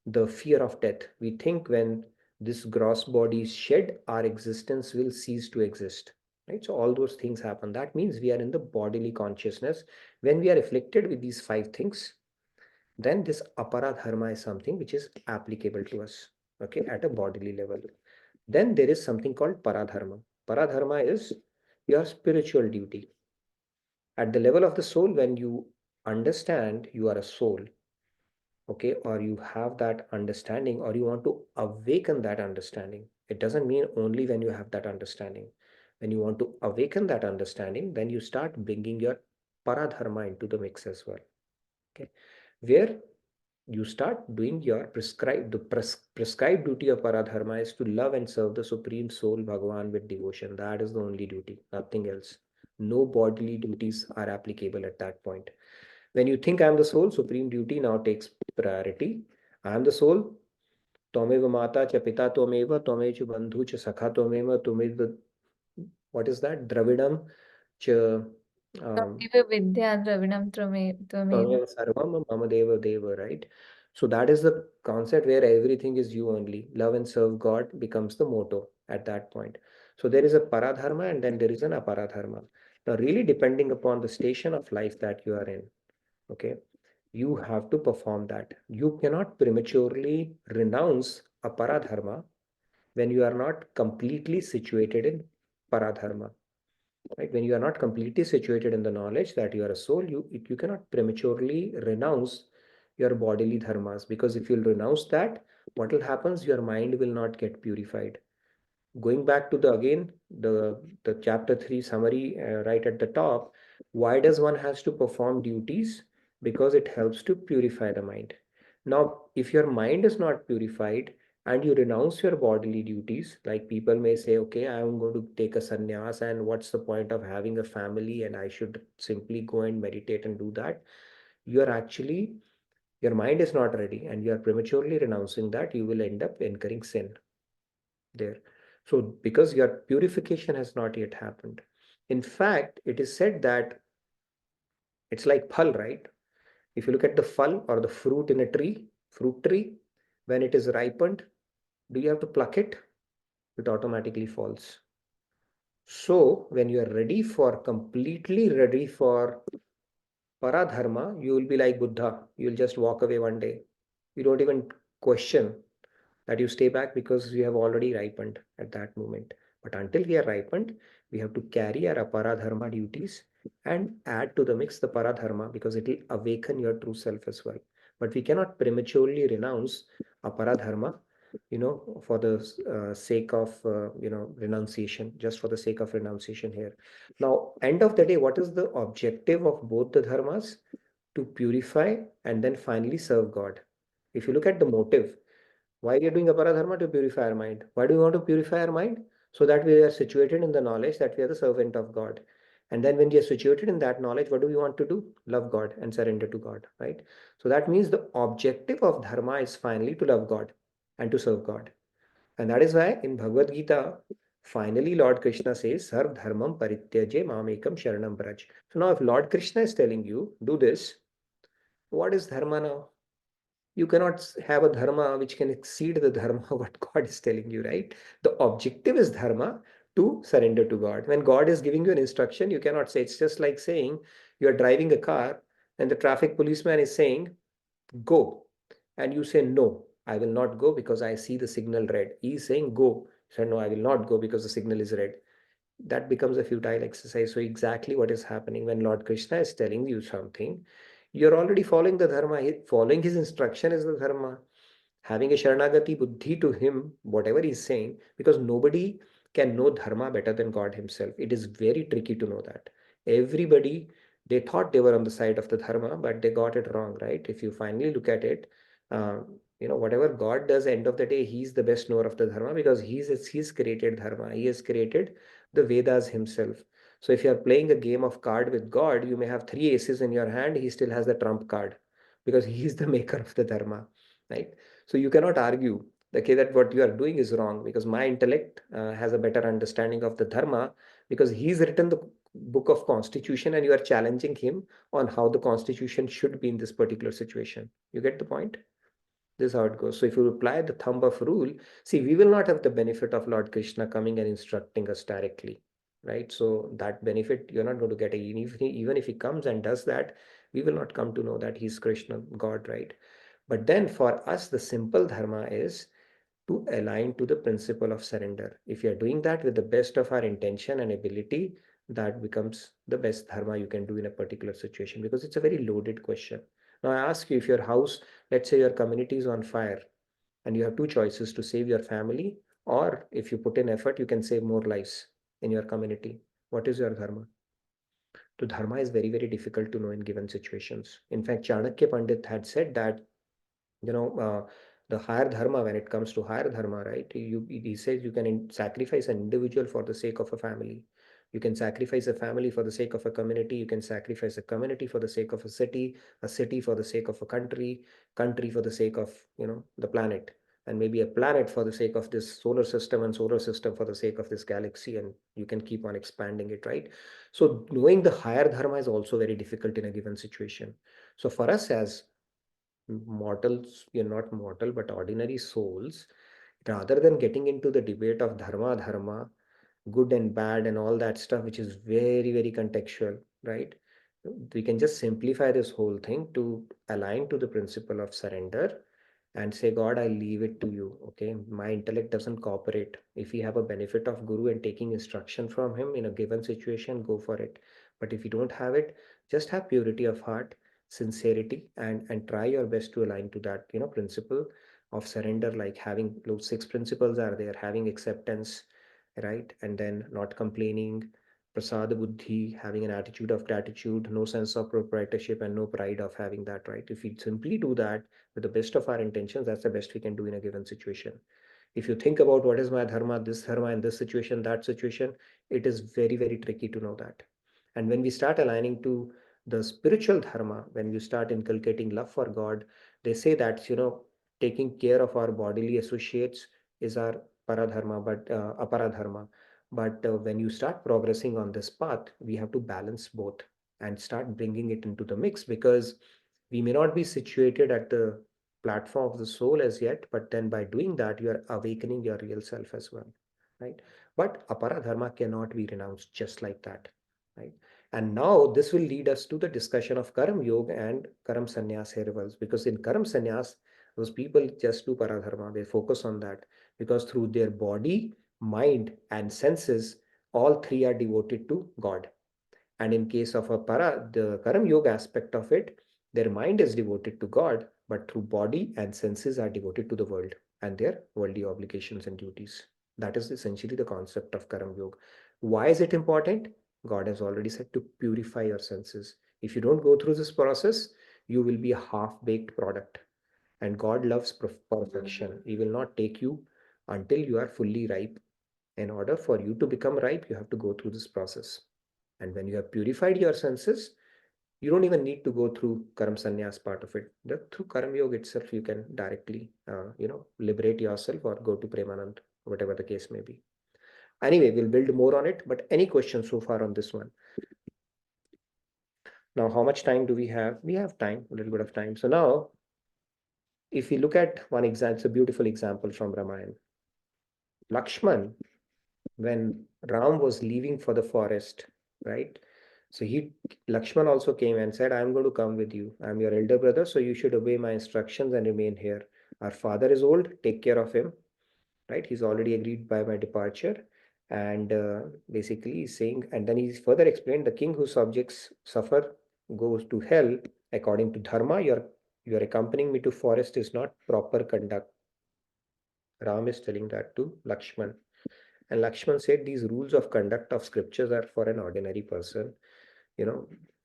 the fear of death. We think when this gross body is shed, our existence will cease to exist. Right? So all those things happen. That means we are in the bodily consciousness. When we are afflicted with these 5 things, then this aparadharma is something which is applicable to us, okay, at a bodily level. Then there is something called paradharma. Paradharma is your spiritual duty. At the level of the soul, when you understand you are a soul, okay, or you have that understanding, or you want to awaken that understanding. It doesn't mean only when you have that understanding. When you want to awaken that understanding, then you start bringing your paradharma into the mix as well. Okay, where you start doing your prescribed duty of paradharma is to love and serve the supreme soul Bhagavan with devotion. That is the only duty, nothing else. No bodily duties are applicable at that point. When you think I am the soul, supreme duty now takes priority. I am the soul. Tvameva mata cha pita tvameva, tvamechu bandhu cha sakha tvameva, tumev. What is that? Dravidam cha Tvamev vidya dravinam tvamev. Tvameva sarvam mama deva deva, right? So that is the concept where everything is you only. Love and serve God becomes the motto at that point. So there is a paradharma and then there is an aparadharma. Now, really depending upon the station of life that you are in, okay, you have to perform that. You cannot prematurely renounce a paradharma when you are not completely situated in paradharma. Right? When you are not completely situated in the knowledge that you are a soul, you cannot prematurely renounce your bodily dharmas, because if you'll renounce that, what will happen is your mind will not get purified. Going back to the chapter 3 summary right at the top, why does one has to perform duties? Because it helps to purify the mind. Now, if your mind is not purified and you renounce your bodily duties, like people may say, okay, I am going to take a sannyas, and what's the point of having a family, and I should simply go and meditate and do that. Your mind is not ready and you are prematurely renouncing that, you will end up incurring sin there. So because your purification has not yet happened. In fact, it is said that it's like phal, right? If you look at the phal or the fruit in a fruit tree, when it is ripened, do you have to pluck it? It automatically falls. So when you are completely ready for paradharma, you will be like Buddha. You'll just walk away one day. You don't even question that, you stay back because you have already ripened at that moment. But until we are ripened, we have to carry our aparadharma duties and add to the mix the paradharma, because it will awaken your true self as well. But we cannot prematurely renounce a paradharma, for the sake of, renunciation, just for the sake of renunciation here. Now, end of the day, what is the objective of both the dharmas? To purify and then finally serve God. If you look at the motive, why we are doing aparadharma? To purify our mind. Why do we want to purify our mind? So that we are situated in the knowledge that we are the servant of God. And then when we are situated in that knowledge, what do we want to do? Love God and surrender to God, right? So that means the objective of dharma is finally to love God and to serve God. And that is why in Bhagavad Gita, finally Lord Krishna says, Sarv dharmam parityaje mamekam sharanam braj. So now if Lord Krishna is telling you, do this, what is dharma now? You cannot have a dharma which can exceed the dharma what God is telling you, right? The objective is dharma, to surrender to God. When God is giving you an instruction, you cannot say, it's just like saying you are driving a car and the traffic policeman is saying, go. And you say, no, I will not go because I see the signal red. He is saying, go. You say, no, I will not go because the signal is red. That becomes a futile exercise. So exactly what is happening when Lord Krishna is telling you something, you're already following the dharma. Following his instruction is the dharma. Having a sharanagati buddhi to him, whatever he's saying, because nobody can know dharma better than God himself. It is very tricky to know that. Everybody, they thought they were on the side of the dharma, but they got it wrong, right? If you finally look at it, whatever God does, end of the day, he's the best knower of the dharma, because he's created dharma. He has created the Vedas himself. So if you are playing a game of card with God, you may have 3 aces in your hand. He still has the trump card because he is the maker of the dharma, right? So you cannot argue, okay, that what you are doing is wrong because my intellect has a better understanding of the dharma, because he's written the book of constitution and you are challenging him on how the constitution should be in this particular situation. You get the point? This is how it goes. So if you apply the thumb of rule, see, we will not have the benefit of Lord Krishna coming and instructing us directly, right? So that benefit you're not going to get. Even if he comes and does that, we will not come to know that he's Krishna, God, right? But then for us, the simple dharma is to align to the principle of surrender. If you're doing that with the best of our intention and ability, that becomes the best dharma you can do in a particular situation, because it's a very loaded question. Now, I ask you, if your house, let's say your community is on fire, and you have 2 choices: to save your family, or if you put in effort, you can save more lives in your community. What is your dharma? So dharma is very, very difficult to know in given situations. In fact, Chanakya Pandit had said that, the higher dharma, when it comes to higher dharma, right, he says you can sacrifice an individual for the sake of a family. You can sacrifice a family for the sake of a community. You can sacrifice a community for the sake of a city for the sake of a country for the sake of, the planet, and maybe a planet for the sake of this solar system, and solar system for the sake of this galaxy, and you can keep on expanding it, right? So knowing the higher dharma is also very difficult in a given situation. So for us as mortals, we are not mortal, but ordinary souls, rather than getting into the debate of dharma, good and bad and all that stuff, which is very, very contextual, right? We can just simplify this whole thing to align to the principle of surrender and say, God, I leave it to you. Okay, my intellect doesn't cooperate. If you have a benefit of guru and taking instruction from him in a given situation, go for it. But if you don't have it, just have purity of heart, sincerity, and try your best to align to that, principle of surrender. Like having those 6 principles are there: having acceptance, right, and then not complaining, prasada buddhi, having an attitude of gratitude, no sense of proprietorship, and no pride of having that, right? If we simply do that with the best of our intentions, that's the best we can do in a given situation. If you think about what is my dharma in this situation, that situation, it is very, very tricky to know that. And when we start aligning to the spiritual dharma, when you start inculcating love for God, they say that, taking care of our bodily associates is our paradharma, but aparadharma. But when you start progressing on this path, we have to balance both and start bringing it into the mix, because we may not be situated at the platform of the soul as yet, but then by doing that, you are awakening your real self as well, right? But aparadharma cannot be renounced just like that, right? And now this will lead us to the discussion of Karam Yoga and Karam Sannyas rituals, because in Karam Sannyas, those people just do paradharma, they focus on that, because through their body, mind, and senses, all 3 are devoted to God. And in case of a the Karam Yoga aspect of it, their mind is devoted to God, but through body and senses are devoted to the world and their worldly obligations and duties. That is essentially the concept of Karam Yoga. Why is it important? God has already said to purify your senses. If you don't go through this process, you will be a half-baked product. And God loves perfection. He will not take you until you are fully ripe. In order for you to become ripe, you have to go through this process. And when you have purified your senses, you don't even need to go through Karam Sannyas part of it. Through Karam Yoga itself, you can directly, liberate yourself or go to Premanand, whatever the case may be. Anyway, we'll build more on it. But any questions so far on this one? Now, how much time do we have? We have time, a little bit of time. So now, if we look at one example, it's a beautiful example from Ramayana. Lakshman, when Ram was leaving for the forest, right? So Lakshman also came and said, I'm going to come with you. I'm your elder brother, so you should obey my instructions and remain here. Our father is old, take care of him, right? He's already agreed by my departure. And basically he's saying, and then he's further explained, the king whose subjects suffer goes to hell. According to Dharma, you're accompanying me to forest is not proper conduct. Ram is telling that to Lakshman. And Lakshman said these rules of conduct of scriptures are for an ordinary person.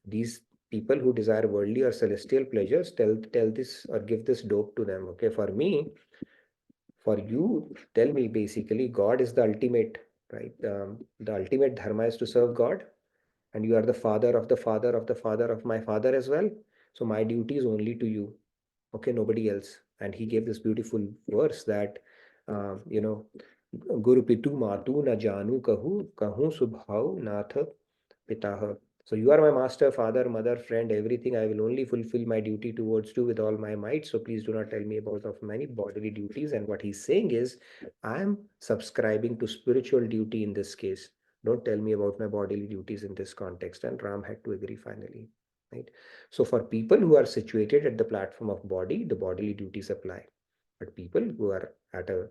These people who desire worldly or celestial pleasures, tell this or give this dope to them. Okay, for me, for you, tell me basically, God is the ultimate, right? The ultimate dharma is to serve God, and you are the father of the father of the father of my father as well. So my duty is only to you. Okay, nobody else. And he gave this beautiful verse that, Guru Pitu Matu na janu kahu subhav nath pitah. So you are my master, father, mother, friend, everything. I will only fulfill my duty towards you with all my might. So please do not tell me about of many bodily duties. And what he's saying is, I am subscribing to spiritual duty in this case. Don't tell me about my bodily duties in this context. And Ram had to agree finally. Right? So for people who are situated at the platform of body, the bodily duties apply. But people who are at a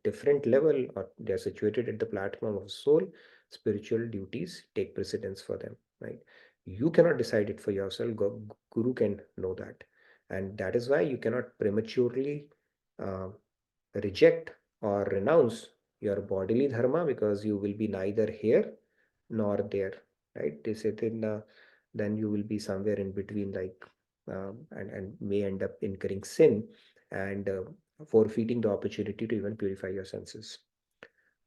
different level, or they're situated at the platform of soul, spiritual duties take precedence for them, right? You cannot decide it for yourself. Guru can know that. And that is why you cannot prematurely reject or renounce your bodily dharma, because you will be neither here nor there, right? They said then you will be somewhere in between, like, and may end up incurring sin and forfeiting the opportunity to even purify your senses.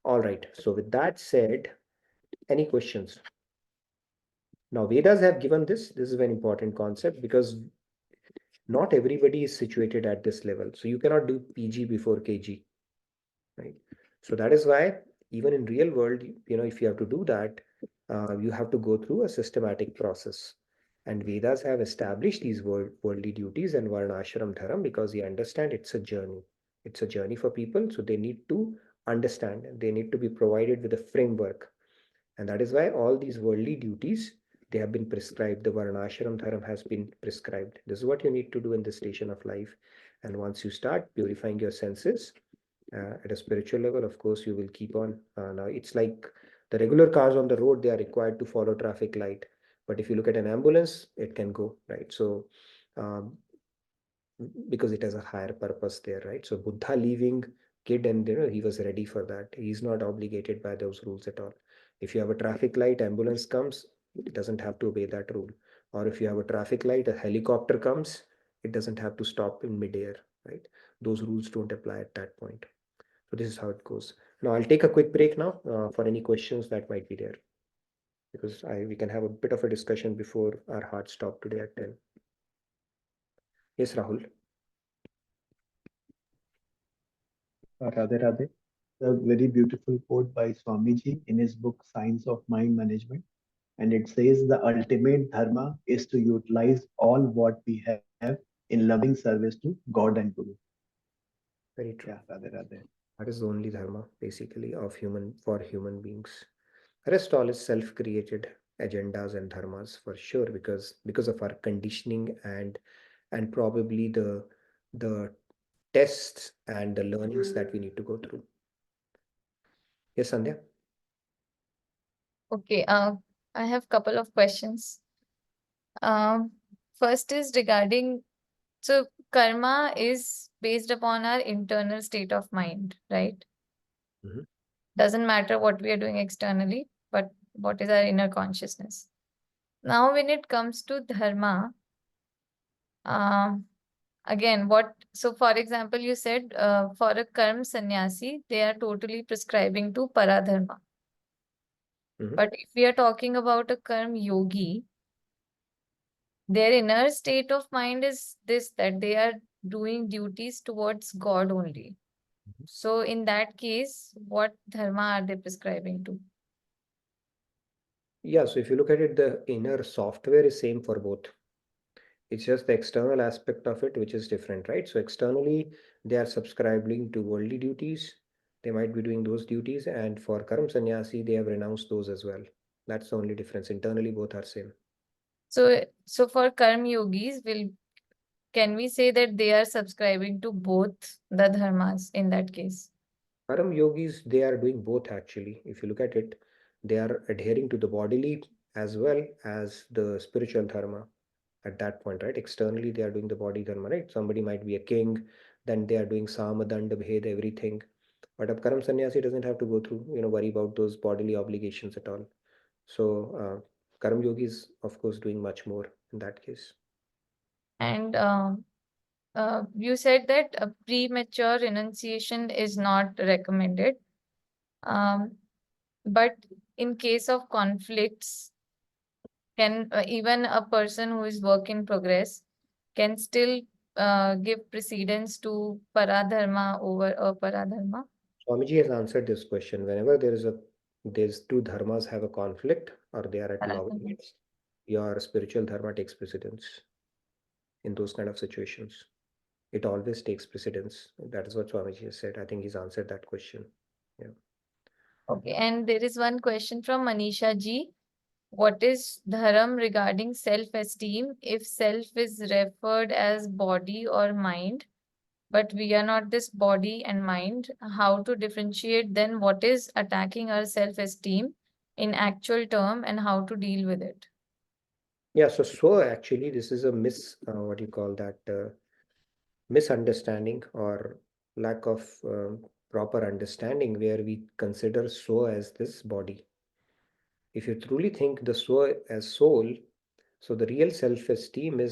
All right. So with that said, any questions? Now, Vedas have given this. This is an important concept because not everybody is situated at this level. So you cannot do PG before KG, right? So that is why even in real world, if you have to do that, you have to go through a systematic process. And Vedas have established these worldly duties and Varnashram Dharam because they understand it's a journey. It's a journey for people. So they need to understand. They need to be provided with a framework. And that is why all these worldly duties, they have been prescribed. The Varnashram Dharam has been prescribed. This is what you need to do in this station of life. And once you start purifying your senses at a spiritual level, of course, you will keep on. Now, it's like the regular cars on the road, they are required to follow traffic light. But if you look at an ambulance, it can go, right? So, because it has a higher purpose there, right? So Buddha leaving kid, and he was ready for that. He's not obligated by those rules at all. If you have a traffic light, ambulance comes, it doesn't have to obey that rule. Or if you have a traffic light, a helicopter comes, it doesn't have to stop in midair, right? Those rules don't apply at that point. So this is how it goes. Now I'll take a quick break now for any questions that might be there, because we can have a bit of a discussion before our hard stop today at 10. Yes, Rahul. Radhe Radhe. A very beautiful quote by Swamiji in his book Science of Mind Management. And it says the ultimate dharma is to utilize all what we have in loving service to God and Guru. Very true. Yeah, Radhe Radhe. That is the only dharma, basically, for human beings. Rest all is self-created agendas and dharmas for sure, because of our conditioning and probably the tests and the learnings that we need to go through. Yes, Sandhya. Okay. I have couple of questions. First is regarding, so karma is based upon our internal state of mind, right? Mhm. Doesn't matter what we are doing externally, but what is our inner consciousness. Now, when it comes to dharma, again, so for example, you said for a karm sannyasi, they are totally prescribing to paradharma. Mhm. But if we are talking about a karm yogi, their inner state of mind is this, that they are doing duties towards God only. So in that case, what dharma are they prescribing to? Yeah, so if you look at it, the inner software is same for both. It's just the external aspect of it which is different, right? So externally, they are subscribing to worldly duties. They might be doing those duties, and for Karam Sannyasi, they have renounced those as well. That's the only difference. Internally, both are same. So for karm yogis, can we say that they are subscribing to both the dharmas in that case? Karam yogis, they are doing both actually. If you look at it, they are adhering to the bodily as well as the spiritual dharma at that point, right? Externally, they are doing the body dharma, right? Somebody might be a king, then they are doing sama, danda, bhed, everything. But a Karam sannyasi doesn't have to go through, worry about those bodily obligations at all. So, Karam yogi is, of course, doing much more in that case. And you said that a premature renunciation is not recommended. But in case of conflicts, can even a person who is work in progress can still give precedence to paradharma over paradharma? Swamiji has answered this question. Whenever there's two dharmas have a conflict or they are at Paradharma. loggerheads, your spiritual dharma takes precedence in those kind of situations. It always takes precedence. That is what Swamiji has said. I think he's answered that question. Yeah. Okay, and there is one question from Manisha ji. What is dharam regarding self-esteem? If self is referred as body or mind, but we are not this body and mind, how to differentiate then what is attacking our self-esteem in actual term and how to deal with it? Yeah, so actually this is a what do you call that, misunderstanding or lack of proper understanding where we consider so as this body. If you truly think the so as soul, so the real self-esteem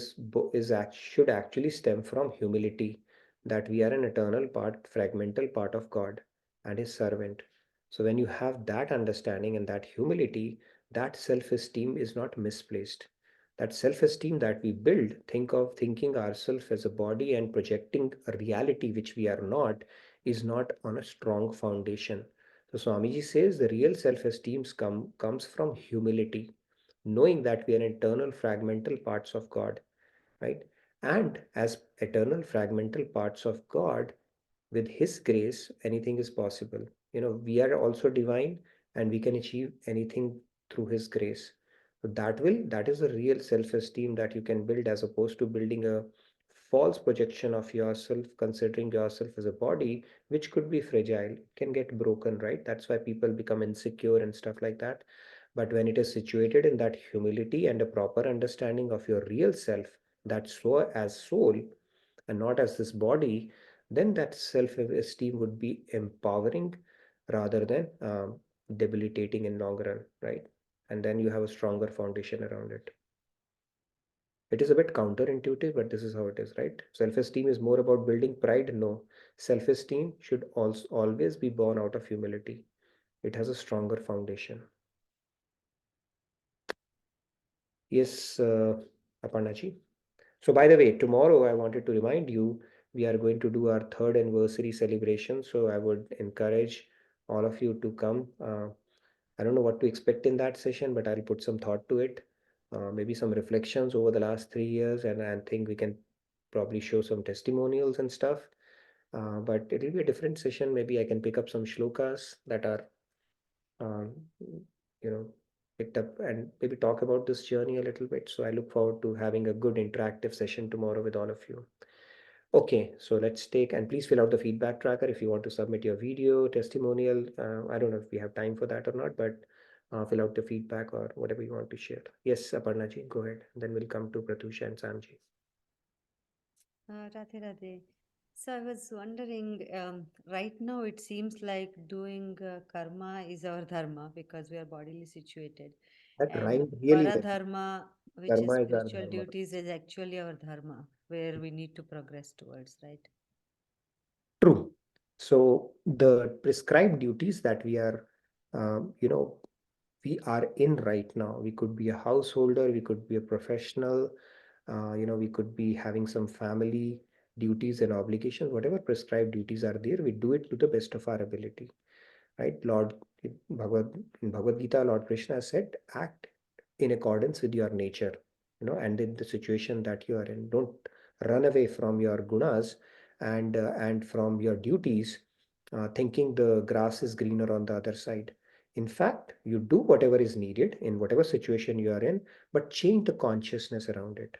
should actually stem from humility, that we are an eternal part, fragmental part of God and His servant. So when you have that understanding and that humility, that self-esteem is not misplaced. That self-esteem that we build, think of thinking ourselves as a body and projecting a reality which we are not, is not on a strong foundation. So Swamiji says the real self-esteem comes from humility, knowing that we are eternal fragmental parts of God, right? And as eternal fragmental parts of God, with His grace, anything is possible. We are also divine and we can achieve anything through His grace. So that is a real self-esteem that you can build, as opposed to building a false projection of yourself, considering yourself as a body, which could be fragile, can get broken, right? That's why people become insecure and stuff like that. But when it is situated in that humility and a proper understanding of your real self, that so as soul and not as this body, then that self-esteem would be empowering rather than debilitating in long run, right? And then you have a stronger foundation around it. It is a bit counterintuitive, but this is how it is, right? Self-esteem is more about building pride. No, self-esteem should also always be born out of humility. It has a stronger foundation. Yes, Aparnaji. So by the way, tomorrow I wanted to remind you, we are going to do our 3rd anniversary celebration. So I would encourage all of you to come. I don't know what to expect in that session, but I'll put some thought to it. Maybe some reflections over the last 3 years, and I think we can probably show some testimonials and stuff. But it'll be a different session. Maybe I can pick up some shlokas that are, um, you know, picked up, and maybe talk about this journey a little bit. So I look forward to having a good interactive session tomorrow with all of you. Okay, so let's take, and please fill out the feedback tracker if you want to submit your video testimonial. I don't know if we have time for that or not, but fill out the feedback or whatever you want to share. Yes, Aparna ji, go ahead. Then we'll come to Pratyusha and Samji. Radhe Radhe. So I was wondering, right now it seems like doing karma is our dharma because we are bodily situated. That And rhymed really well. paradharma, which Karma is is our spiritual dharma. duties, is actually our dharma, where we need to progress towards, right? True. So the prescribed duties that we are, we are in right now. We could be a householder, we could be a professional, we could be having some family duties and obligations, whatever prescribed duties are there, we do it to the best of our ability, right? In Bhagavad Gita, Lord Krishna said, act in accordance with your nature, and in the situation that you are in. Don't run away from your gunas and from your duties, thinking the grass is greener on the other side. In fact, you do whatever is needed in whatever situation you are in, but change the consciousness around it,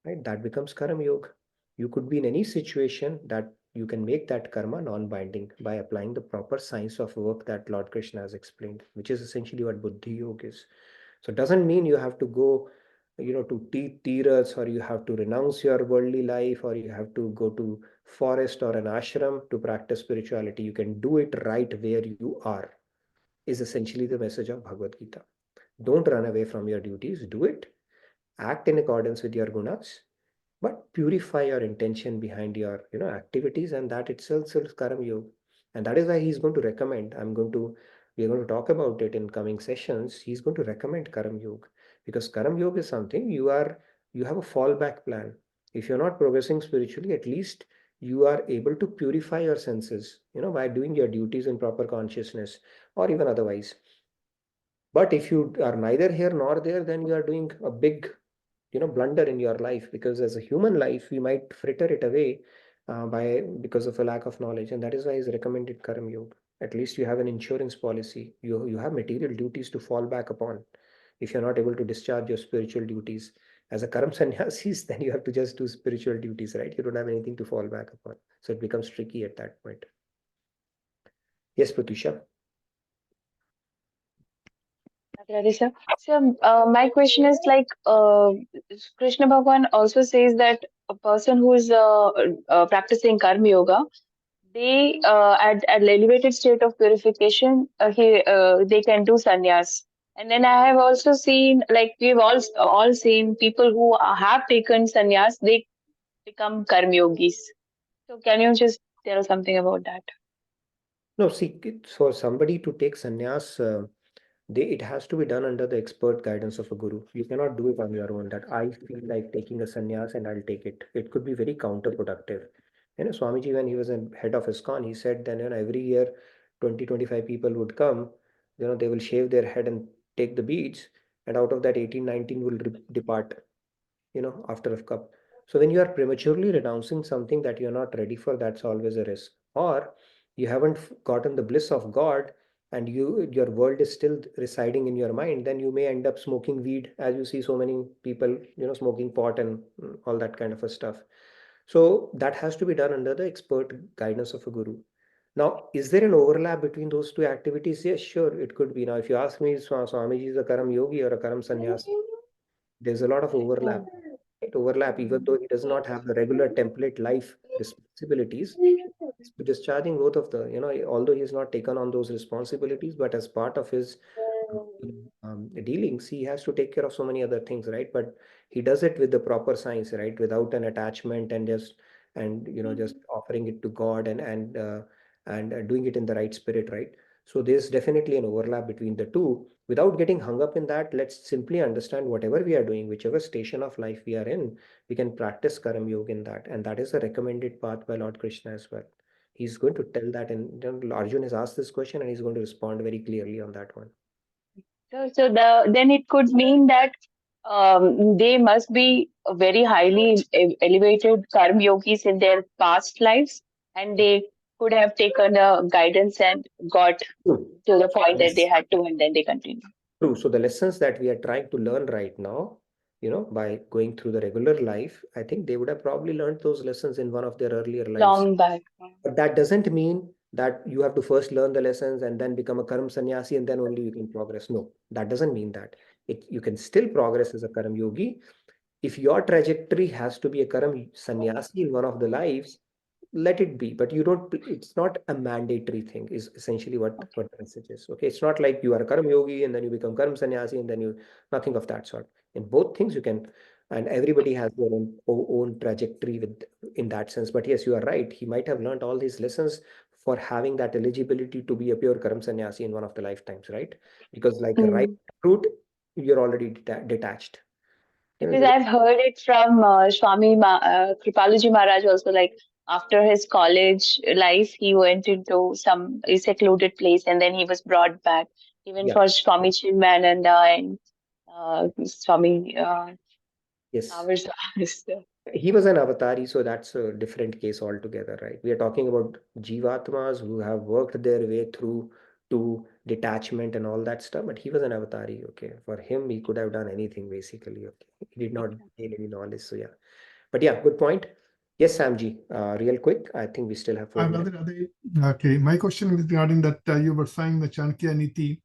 right? That becomes karma yoga. You could be in any situation that you can make that karma non-binding by applying the proper science of work that Lord Krishna has explained, which is essentially what Buddhi Yoga is. So it doesn't mean you have to go, to Tiras, or you have to renounce your worldly life, or you have to go to forest or an ashram to practice spirituality. You can do it right where you are, is essentially the message of Bhagavad Gita. Don't run away from your duties. Do it. Act in accordance with your gunas, but purify your intention behind your activities, and that itself is karma yoga. And that is why he's going to recommend, we're going to talk about it in coming sessions. He's going to recommend karma yoga, because karma yoga is something you have a fallback plan. If you're not progressing spiritually, at least you are able to purify your senses, by doing your duties in proper consciousness, or even otherwise. But if you are neither here nor there, then you are doing a big blunder in your life, because as a human life we might fritter it away because of a lack of knowledge. And that is why is recommended karma yoga. At least you have an insurance policy. You have material duties to fall back upon if you're not able to discharge your spiritual duties as a karma sannyasis. Then you have to just do spiritual duties, right? You don't have anything to fall back upon, so it becomes tricky at that point. Yes, Pratusha. Radhe sir. So my question is like, Krishna Bhagwan also says that a person who is practicing karma yoga, they at an elevated state of purification, they can do sannyas. And then I have also seen, like we've all seen people who have taken sannyas, they become karma yogis. So can you just tell something about that? No, see, for somebody to take sannyas, it has to be done under the expert guidance of a guru. You cannot do it on your own, that I feel like taking a sannyas and I'll take it. It could be very counterproductive. Swamiji, when he was in head of ISKCON, he said then every year 20-25 people would come, they will shave their head and take the beads, and out of that 18-19 will depart, after a cup. So when you are prematurely renouncing something that you're not ready for, that's always a risk. Or you haven't gotten the bliss of God, and your world is still residing in your mind, then you may end up smoking weed, as you see so many people, smoking pot and all that kind of a stuff. So that has to be done under the expert guidance of a guru. Now, is there an overlap between those two activities? Yes, sure, it could be. Now, if you ask me, Swamiji is a Karam Yogi or a Karam Sannyasi, there's a lot of overlap. Overlap, even though he does not have the regular template life responsibilities, he's discharging both of the, although he's not taken on those responsibilities, but as part of his dealings, he has to take care of so many other things, right? But he does it with the proper science, right? Without an attachment, and just offering it to God, and doing it in the right spirit, right? So there's definitely an overlap between the two. Without getting hung up in that, let's simply understand whatever we are doing, whichever station of life we are in, we can practice karma yoga in that. And that is a recommended path by Lord Krishna as well. He's going to tell that, and Arjun has asked this question and he's going to respond very clearly on that one. Then it could mean that they must be very highly elevated karma yogis in their past lives, and they could have taken a guidance and got to the point that they had to, and then they continue. True. So the lessons that we are trying to learn right now, by going through the regular life, I think they would have probably learned those lessons in one of their earlier lives. Long back. But that doesn't mean that you have to first learn the lessons and then become a karma sannyasi and then only you can progress. No, that doesn't mean that. You can still progress as a karma yogi. If your trajectory has to be a karma sannyasi in one of the lives, let it be, but you don't, it's not a mandatory thing, is essentially what the message is. Okay, it's not like you are a karma yogi and then you become karma sannyasi and then you, nothing of that sort. In both things you can, and everybody has their own trajectory with in that sense. But yes, you are right, he might have learned all these lessons for having that eligibility to be a pure karma sannyasi in one of the lifetimes, right? Because like a ripe fruit, you're already detached. Because I've heard it from Kripaluji Maharaj also, like after his college life, he went into a secluded place and then he was brought back. Even Yeah. for Swami Chinmayananda and Swami Yes. ours. He was an avatari, so that's a different case altogether, right? We are talking about jivatmas who have worked their way through to detachment and all that stuff, but he was an avatari, okay? For him, he could have done anything basically, okay? He did not gain any knowledge, so yeah. But yeah, good point. Yes, Samji, real quick, I think we still have 4 minutes. Okay, my question is regarding that you were saying the Chanakya Niti,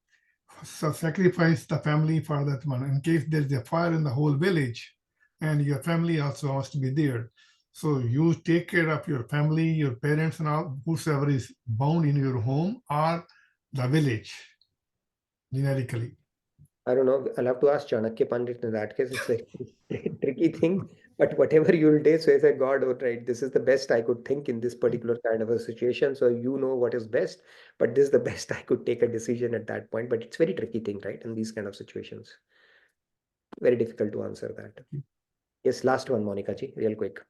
so sacrifice the family for that one in case there's a fire in the whole village and your family also wants to be there. So you take care of your family, your parents and all, whosoever is bound in your home or the village, generically. I don't know. I'll have to ask Chanakya Pandit in that case. It's a tricky thing, but whatever you'll do, so I say, God, all right, this is the best I could think in this particular kind of a situation. So you know what is best, but this is the best I could take a decision at that point. But it's very tricky thing, right? In these kind of situations, very difficult to answer that. Yes, last one, Monica ji, real quick.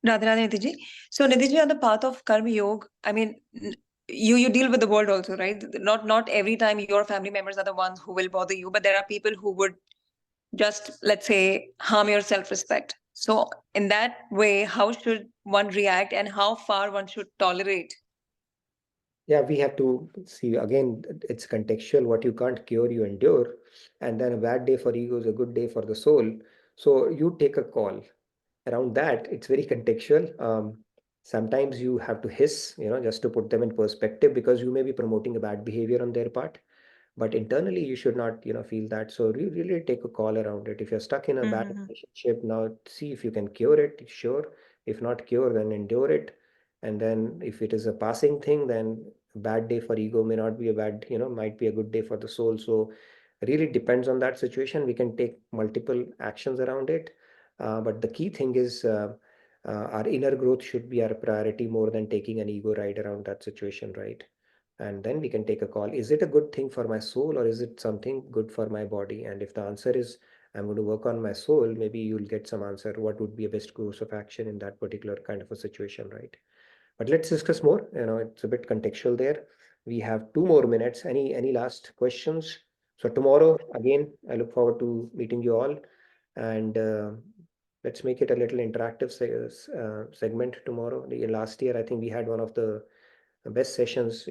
Radhe Radhe, Nidhi ji. So Nidhi ji, on the path of Karma Yoga, I mean, you deal with the world also, right? Not every time your family members are the ones who will bother you, but there are people who would just, let's say, harm your self-respect. So in that way, how should one react and how far one should tolerate? Yeah, we have to see again, it's contextual. What you can't cure, you endure. And then a bad day for ego is a good day for the soul. So you take a call. Around that, it's very contextual. Sometimes you have to hiss, just to put them in perspective, because you may be promoting a bad behavior on their part. But internally, you should not, feel that. So you really take a call around it. If you're stuck in a bad relationship, now see if you can cure it, sure. If not cure, then endure it. And then if it is a passing thing, then a bad day for ego may not be a bad, might be a good day for the soul. So really depends on that situation. We can take multiple actions around it. But the key thing is our inner growth should be our priority more than taking an ego ride around that situation, right? And then we can take a call. Is it a good thing for my soul or is it something good for my body? And if the answer is, I'm going to work on my soul, maybe you'll get some answer. What would be a best course of action in that particular kind of a situation, right? But let's discuss more. It's a bit contextual there. We have 2 more minutes. Any last questions? So tomorrow, again, I look forward to meeting you all. And let's make it a little interactive segment tomorrow. Last year, I think we had one of the best sessions,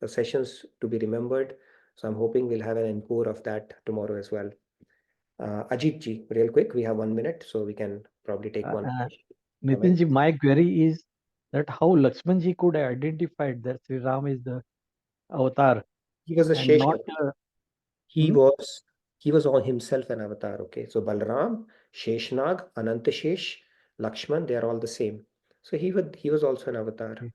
sessions to be remembered. So I'm hoping we'll have an encore of that tomorrow as well. Ajit ji, real quick, we have 1 minute, so we can probably take one. Nitin ji, my query is that how Lakshman ji could identify that Sri Ram is the avatar. He was a and Shesha. not, He was all himself an avatar. Okay, so Balram, Sheshnag, Anantashesh, Lakshman, they are all the same. So he was also an avatar. Okay.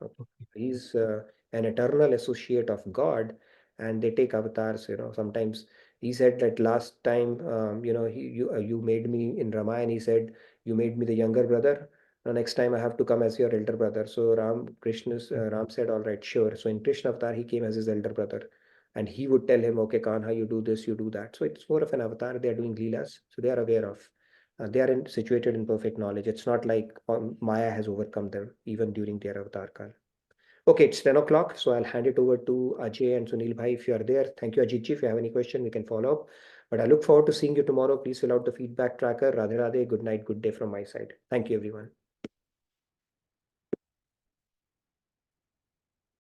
He's an eternal associate of God, and they take avatars. Sometimes he said that last time, you made me in Ramayana. He said you made me the younger brother. Now next time I have to come as your elder brother. So Ram said, all right, sure. So in Krishna avatar, he came as his elder brother. And he would tell him, okay, Kanha, you do this, you do that. So it's more of an avatar. They are doing leelas. So they are aware of. They are situated in perfect knowledge. It's not like Maya has overcome them, even during their avatar kal. Okay, it's 10 o'clock. So I'll hand it over to Ajay and Sunil Bhai if you are there. Thank you, Ajit ji. If you have any question, we can follow up. But I look forward to seeing you tomorrow. Please fill out the feedback tracker. Radhe Radhe. Good night, good day from my side. Thank you, everyone.